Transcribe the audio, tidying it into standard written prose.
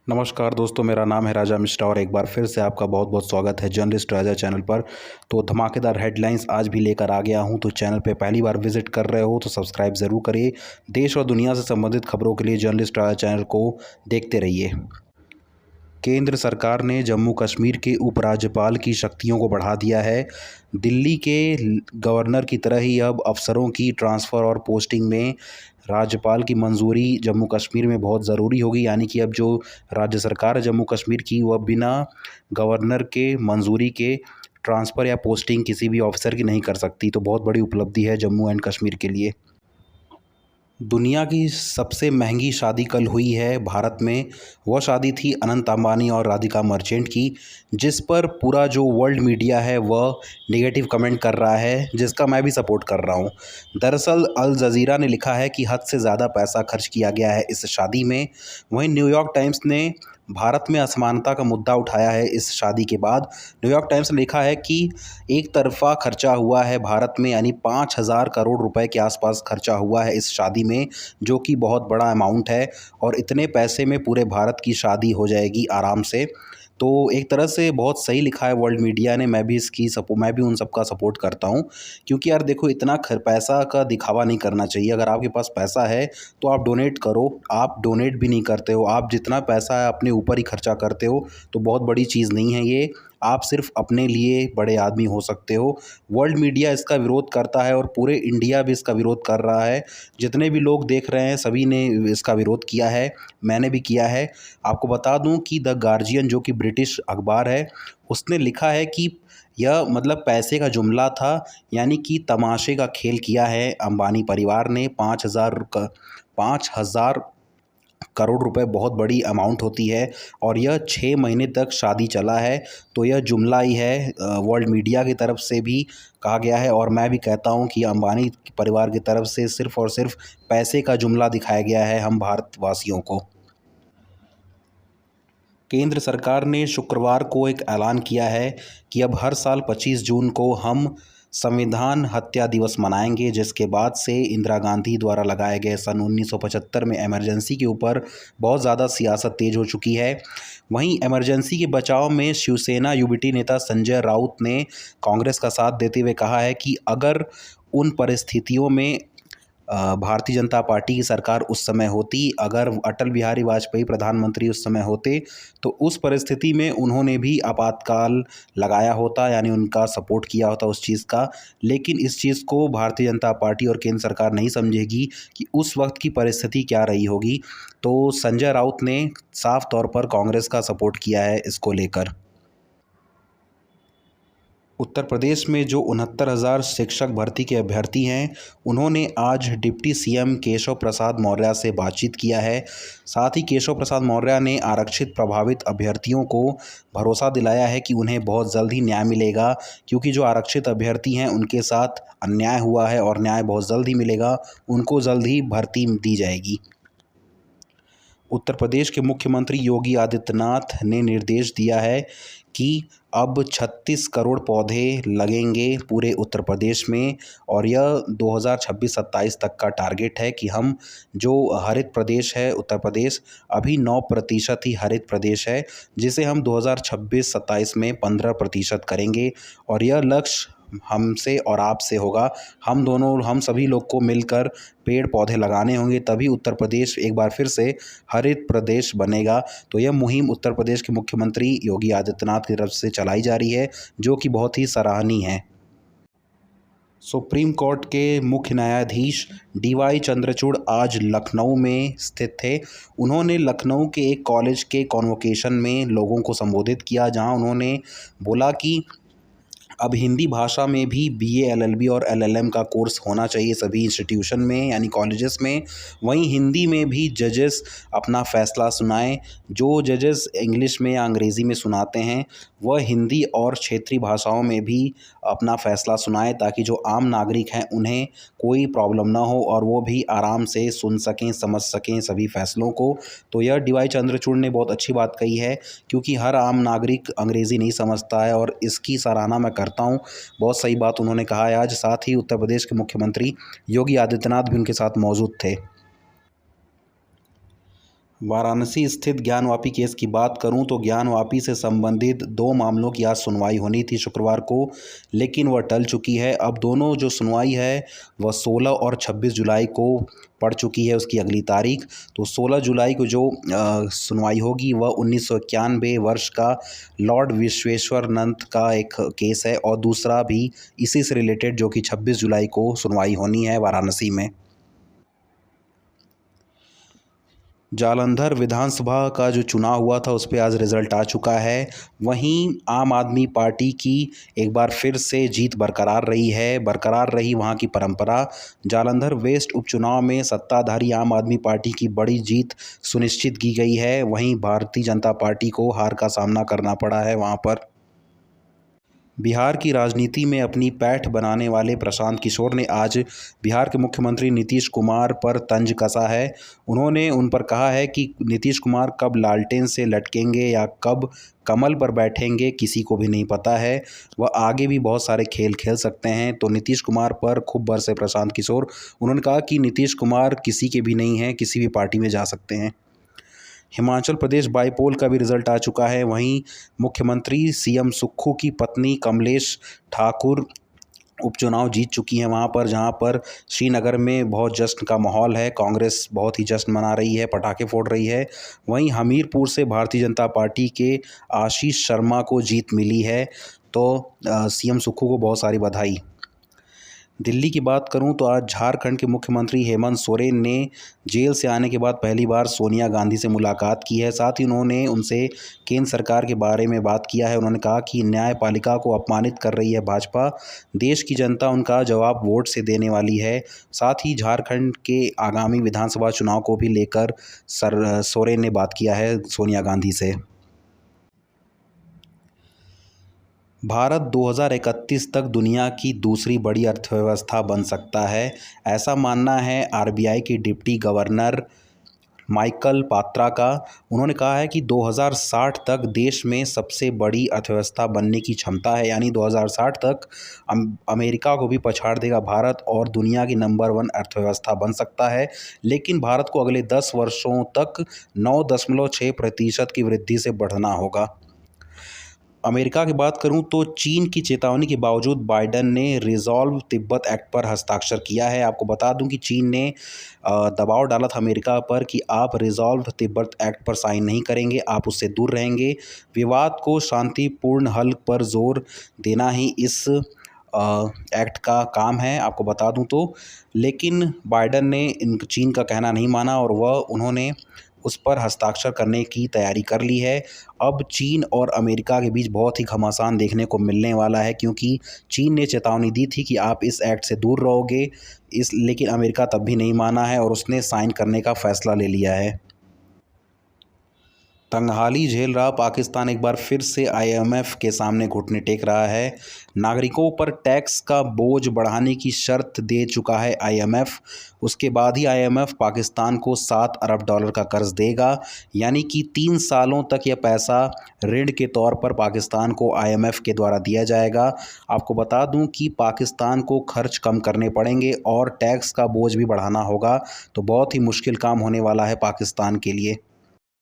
नमस्कार दोस्तों, मेरा नाम है राजा मिश्रा और एक बार फिर से आपका बहुत बहुत स्वागत है जर्नलिस्ट राजा चैनल पर। तो धमाकेदार हेडलाइंस आज भी लेकर आ गया हूं। तो चैनल पे पहली बार विजिट कर रहे हो तो सब्सक्राइब ज़रूर करिए। देश और दुनिया से संबंधित खबरों के लिए जर्नलिस्ट राजा चैनल को देखते रहिए। केंद्र सरकार ने जम्मू कश्मीर के उपराज्यपाल की शक्तियों को बढ़ा दिया है। दिल्ली के गवर्नर की तरह ही अब अफसरों की ट्रांसफ़र और पोस्टिंग में राज्यपाल की मंजूरी जम्मू कश्मीर में बहुत ज़रूरी होगी। यानी कि अब जो राज्य सरकार है जम्मू कश्मीर की, वह बिना गवर्नर के मंजूरी के ट्रांसफ़र या पोस्टिंग किसी भी ऑफिसर की नहीं कर सकती। तो बहुत बड़ी उपलब्धि है जम्मू एंड कश्मीर के लिए। दुनिया की सबसे महंगी शादी कल हुई है भारत में। वह शादी थी अनंत अंबानी और राधिका मर्चेंट की, जिस पर पूरा जो वर्ल्ड मीडिया है वह नेगेटिव कमेंट कर रहा है, जिसका मैं भी सपोर्ट कर रहा हूं। दरअसल अल जज़ीरा ने लिखा है कि हद से ज़्यादा पैसा खर्च किया गया है इस शादी में। वहीं न्यूयॉर्क टाइम्स ने भारत में असमानता का मुद्दा उठाया है इस शादी के बाद। न्यूयॉर्क टाइम्स ने लिखा है कि एक तरफ़ा खर्चा हुआ है भारत में, यानी 5,000 करोड़ रुपए के आसपास खर्चा हुआ है इस शादी में, जो कि बहुत बड़ा अमाउंट है। और इतने पैसे में पूरे भारत की शादी हो जाएगी आराम से। तो एक तरह से बहुत सही लिखा है वर्ल्ड मीडिया ने। मैं भी उन सब का सपोर्ट करता हूँ, क्योंकि यार देखो, इतना पैसा का दिखावा नहीं करना चाहिए। अगर आपके पास पैसा है तो आप डोनेट करो। आप डोनेट भी नहीं करते हो, आप जितना पैसा है अपने ऊपर ही खर्चा करते हो। तो बहुत बड़ी चीज़ नहीं है ये। आप सिर्फ अपने लिए बड़े आदमी हो सकते हो। वर्ल्ड मीडिया इसका विरोध करता है और पूरे इंडिया भी इसका विरोध कर रहा है। जितने भी लोग देख रहे हैं सभी ने इसका विरोध किया है, मैंने भी किया है। आपको बता दूं कि द गार्जियन, जो कि ब्रिटिश अखबार है, उसने लिखा है कि यह मतलब पैसे का जुमला था, यानी कि तमाशे का खेल किया है अंबानी परिवार ने। 5,000 करोड़ रुपए बहुत बड़ी अमाउंट होती है और यह 6 महीने तक शादी चला है। तो यह जुमला ही है। वर्ल्ड मीडिया की तरफ से भी कहा गया है और मैं भी कहता हूं कि अंबानी परिवार की तरफ से सिर्फ़ और सिर्फ पैसे का जुमला दिखाया गया है हम भारतवासियों को। केंद्र सरकार ने शुक्रवार को एक ऐलान किया है कि अब हर साल 25 जून को हम संविधान हत्या दिवस मनाएंगे, जिसके बाद से इंदिरा गांधी द्वारा लगाए गए सन 1975 में इमरजेंसी के ऊपर बहुत ज़्यादा सियासत तेज हो चुकी है। वहीं इमरजेंसी के बचाव में शिवसेना यूबीटी नेता संजय राउत ने कांग्रेस का साथ देते हुए कहा है कि अगर उन परिस्थितियों में भारतीय जनता पार्टी की सरकार उस समय होती, अगर अटल बिहारी वाजपेयी प्रधानमंत्री उस समय होते, तो उस परिस्थिति में उन्होंने भी आपातकाल लगाया होता, यानी उनका सपोर्ट किया होता उस चीज़ का। लेकिन इस चीज़ को भारतीय जनता पार्टी और केंद्र सरकार नहीं समझेगी कि उस वक्त की परिस्थिति क्या रही होगी। तो संजय राउत ने साफ तौर पर कांग्रेस का सपोर्ट किया है इसको लेकर। उत्तर प्रदेश में जो 69,000 शिक्षक भर्ती के अभ्यर्थी हैं, उन्होंने आज डिप्टी सीएम केशव प्रसाद मौर्य से बातचीत किया है। साथ ही केशव प्रसाद मौर्य ने आरक्षित प्रभावित अभ्यर्थियों को भरोसा दिलाया है कि उन्हें बहुत जल्द ही न्याय मिलेगा, क्योंकि जो आरक्षित अभ्यर्थी हैं उनके साथ अन्याय हुआ है और न्याय बहुत जल्द ही मिलेगा। उनको जल्द ही भर्ती दी जाएगी। उत्तर प्रदेश के मुख्यमंत्री योगी आदित्यनाथ ने निर्देश दिया है कि अब 36 करोड़ पौधे लगेंगे पूरे उत्तर प्रदेश में। और यह 2026-27 तक का टारगेट है कि हम जो हरित प्रदेश है उत्तर प्रदेश, अभी 9% ही हरित प्रदेश है, जिसे हम 2026-27 में 15% करेंगे। और यह लक्ष्य हमसे और आपसे होगा। हम सभी लोग को मिलकर पेड़ पौधे लगाने होंगे, तभी उत्तर प्रदेश एक बार फिर से हरित प्रदेश बनेगा। तो यह मुहिम उत्तर प्रदेश के मुख्यमंत्री योगी आदित्यनाथ की तरफ से चलाई जा रही है, जो कि बहुत ही सराहनीय है। सुप्रीम कोर्ट के मुख्य न्यायाधीश डीवाई चंद्रचूड़ आज लखनऊ में स्थित थे। उन्होंने लखनऊ के एक कॉलेज के कॉन्वोकेशन में लोगों को संबोधित किया, जहां उन्होंने बोला कि अब हिंदी भाषा में भी बीए, एलएलबी और एलएलएम का कोर्स होना चाहिए सभी इंस्टीट्यूशन में, यानी कॉलेजेस में। वहीं हिंदी में भी जजेस अपना फ़ैसला सुनाएं। जो जजेस इंग्लिश में या अंग्रेज़ी में सुनाते हैं, वह हिंदी और क्षेत्रीय भाषाओं में भी अपना फ़ैसला सुनाएं, ताकि जो आम नागरिक हैं उन्हें कोई प्रॉब्लम ना हो और वो भी आराम से सुन सकें, समझ सकें सभी फ़ैसलों को। तो यह डीवाई चंद्रचूड़ ने बहुत अच्छी बात कही है, क्योंकि हर आम नागरिक अंग्रेज़ी नहीं समझता है और इसकी सराहना मैं करता हूँ। बहुत सही बात उन्होंने कहा है आज। साथ ही उत्तर प्रदेश के मुख्यमंत्री योगी आदित्यनाथ भी उनके साथ मौजूद थे। वाराणसी स्थित ज्ञानवापी केस की बात करूं तो ज्ञानवापी से संबंधित दो मामलों की आज सुनवाई होनी थी शुक्रवार को, लेकिन वह टल चुकी है। अब दोनों जो सुनवाई है वह 16 और 26 जुलाई को पड़ चुकी है, उसकी अगली तारीख। तो 16 जुलाई को जो सुनवाई होगी वह 1991 वर्ष का लॉर्ड विश्वेश्वरनंद का एक केस है, और दूसरा भी इसी से रिलेटेड जो कि 26 जुलाई को सुनवाई होनी है वाराणसी में। जालंधर विधानसभा का जो चुनाव हुआ था उस पे आज रिज़ल्ट आ चुका है। वहीं आम आदमी पार्टी की एक बार फिर से जीत बरकरार रही है, बरकरार रही वहां की परंपरा। जालंधर वेस्ट उपचुनाव में सत्ताधारी आम आदमी पार्टी की बड़ी जीत सुनिश्चित की गई है। वहीं भारतीय जनता पार्टी को हार का सामना करना पड़ा है वहां पर। बिहार की राजनीति में अपनी पैठ बनाने वाले प्रशांत किशोर ने आज बिहार के मुख्यमंत्री नीतीश कुमार पर तंज कसा है। उन्होंने उन पर कहा है कि नीतीश कुमार कब लालटेन से लटकेंगे या कब कमल पर बैठेंगे किसी को भी नहीं पता है। वह आगे भी बहुत सारे खेल खेल सकते हैं। तो नीतीश कुमार पर खूब बरसे प्रशांत किशोर। उन्होंने कहा कि नीतीश कुमार किसी के भी नहीं हैं, किसी भी पार्टी में जा सकते हैं। हिमाचल प्रदेश बाईपोल का भी रिजल्ट आ चुका है। वहीं मुख्यमंत्री सीएम सुक्खू की पत्नी कमलेश ठाकुर उपचुनाव जीत चुकी हैं वहां पर, जहां पर श्रीनगर में बहुत जश्न का माहौल है। कांग्रेस बहुत ही जश्न मना रही है, पटाखे फोड़ रही है। वहीं हमीरपुर से भारतीय जनता पार्टी के आशीष शर्मा को जीत मिली है। तो सीएम सुक्खू को बहुत सारी बधाई। दिल्ली की बात करूं तो आज झारखंड के मुख्यमंत्री हेमंत सोरेन ने जेल से आने के बाद पहली बार सोनिया गांधी से मुलाकात की है। साथ ही उन्होंने उनसे केंद्र सरकार के बारे में बात किया है। उन्होंने कहा कि न्यायपालिका को अपमानित कर रही है भाजपा, देश की जनता उनका जवाब वोट से देने वाली है। साथ ही झारखंड के आगामी विधानसभा चुनाव को भी लेकर सोरेन ने बात किया है सोनिया गांधी से। भारत 2031 तक दुनिया की दूसरी बड़ी अर्थव्यवस्था बन सकता है, ऐसा मानना है आरबीआई के डिप्टी गवर्नर माइकल पात्रा का। उन्होंने कहा है कि 2060 तक देश में सबसे बड़ी अर्थव्यवस्था बनने की क्षमता है, यानी 2060 तक अमेरिका को भी पछाड़ देगा भारत और दुनिया की नंबर 1 अर्थव्यवस्था बन सकता है। लेकिन भारत को अगले 10 वर्षों तक 9.6% की वृद्धि से बढ़ना होगा। अमेरिका की बात करूं तो चीन की चेतावनी के बावजूद बाइडेन ने रिजॉल्व तिब्बत एक्ट पर हस्ताक्षर किया है। आपको बता दूं कि चीन ने दबाव डाला था अमेरिका पर कि आप रिजॉल्व तिब्बत एक्ट पर साइन नहीं करेंगे, आप उससे दूर रहेंगे। विवाद को शांतिपूर्ण हल पर जोर देना ही इस एक्ट का काम है, आपको बता दूं तो। लेकिन बाइडेन ने चीन का कहना नहीं माना और उन्होंने उस पर हस्ताक्षर करने की तैयारी कर ली है। अब चीन और अमेरिका के बीच बहुत ही घमासान देखने को मिलने वाला है, क्योंकि चीन ने चेतावनी दी थी कि आप इस एक्ट से दूर रहोगे, लेकिन अमेरिका तब भी नहीं माना है और उसने साइन करने का फैसला ले लिया है। तंगहाली झेल रहा पाकिस्तान एक बार फिर से आईएमएफ के सामने घुटने टेक रहा है। नागरिकों पर टैक्स का बोझ बढ़ाने की शर्त दे चुका है आईएमएफ। उसके बाद ही आईएमएफ पाकिस्तान को $7 अरब का कर्ज देगा, यानी कि 3 सालों तक यह पैसा ऋण के तौर पर पाकिस्तान को आईएमएफ के द्वारा दिया जाएगा। आपको बता दूं कि पाकिस्तान को खर्च कम करने पड़ेंगे और टैक्स का बोझ भी बढ़ाना होगा, तो बहुत ही मुश्किल काम होने वाला है पाकिस्तान के लिए।